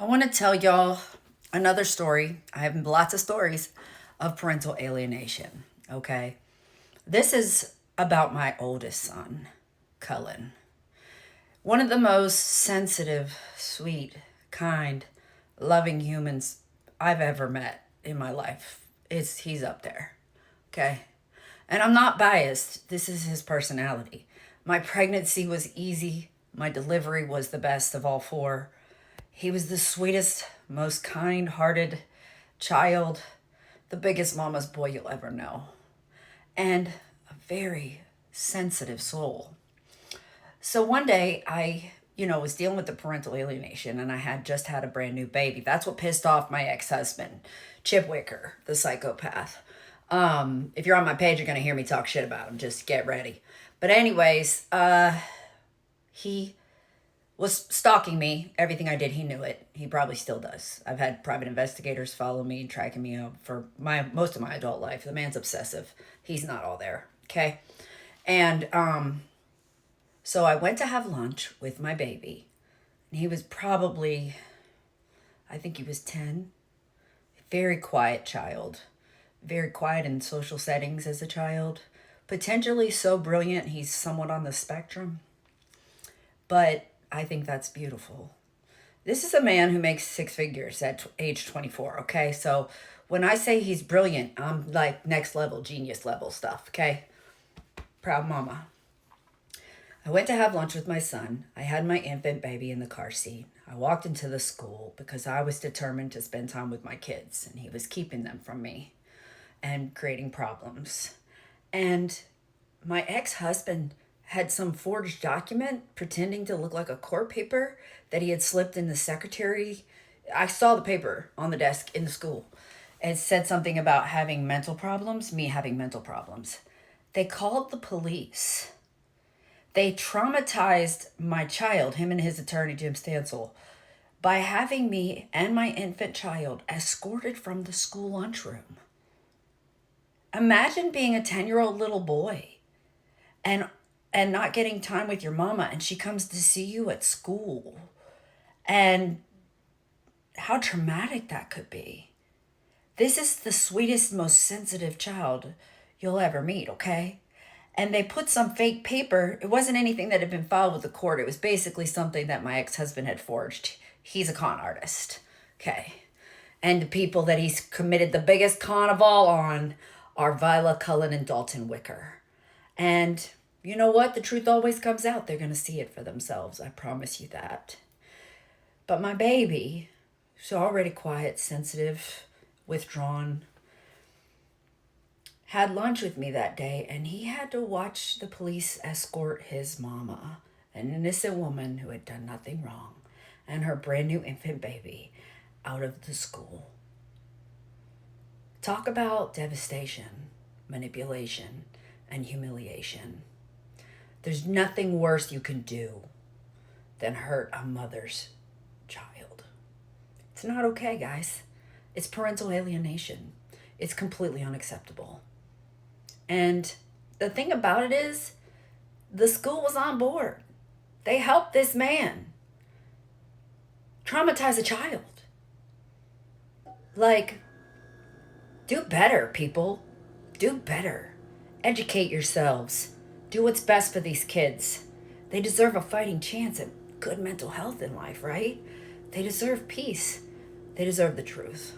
I want to tell y'all another story. I have lots of stories of parental alienation. Okay. This is about my oldest son, Cullen. One of the most sensitive, sweet, kind, loving humans I've ever met in my life. He's up there. Okay. And I'm not biased. This is his personality. My pregnancy was easy. My delivery was the best of all four. He was the sweetest, most kind hearted child, the biggest mama's boy you'll ever know, and a very sensitive soul. So one day I was dealing with the parental alienation and I had just had a brand new baby. That's what pissed off my ex husband, Chip Wicker, the psychopath. If you're on my page, you're going to hear me talk shit about him. Just get ready. But, anyways, he was stalking me. Everything I did, he knew it. He probably still does. I've had private investigators follow me and tracking me up for most of my adult life. The man's obsessive. He's not all there. Okay. And so I went to have lunch with my baby. And he was probably, I think he was 10. Very quiet child. Very quiet in social settings as a child. Potentially so brilliant, he's somewhat on the spectrum. But I think that's beautiful. This is a man who makes six figures at age 24, okay? So when I say he's brilliant, I'm like next level, genius level stuff, okay? Proud mama. I went to have lunch with my son. I had my infant baby in the car seat. I walked into the school because I was determined to spend time with my kids, and he was keeping them from me and creating problems. And my ex-husband had some forged document pretending to look like a court paper that he had slipped in the secretary. I saw the paper on the desk in the school. It said something about having mental problems, me having mental problems. They called the police. They traumatized my child, him and his attorney, Jim Stansel, by having me and my infant child escorted from the school lunchroom. Imagine being a 10-year-old little boy and not getting time with your mama, and she comes to see you at school, and how traumatic that could be. This is the sweetest, most sensitive child you'll ever meet, okay? And they put some fake paper. It wasn't anything that had been filed with the court. It was basically something that my ex-husband had forged. He's a con artist, okay? And the people that he's committed the biggest con of all on are Vila, Cullen, and Dalton Wicker. And you know what? The truth always comes out. They're going to see it for themselves. I promise you that. But my baby, she's already quiet, sensitive, withdrawn, had lunch with me that day, and he had to watch the police escort his mama, an innocent woman who had done nothing wrong, and her brand new infant baby out of the school. Talk about devastation, manipulation, and humiliation. There's nothing worse you can do than hurt a mother's child. It's not okay, guys. It's parental alienation. It's completely unacceptable. And the thing about it is, the school was on board. They helped this man traumatize a child. Like, do better, people. Do better. Educate yourselves. Do what's best for these kids. They deserve a fighting chance at good mental health in life, right? They deserve peace. They deserve the truth.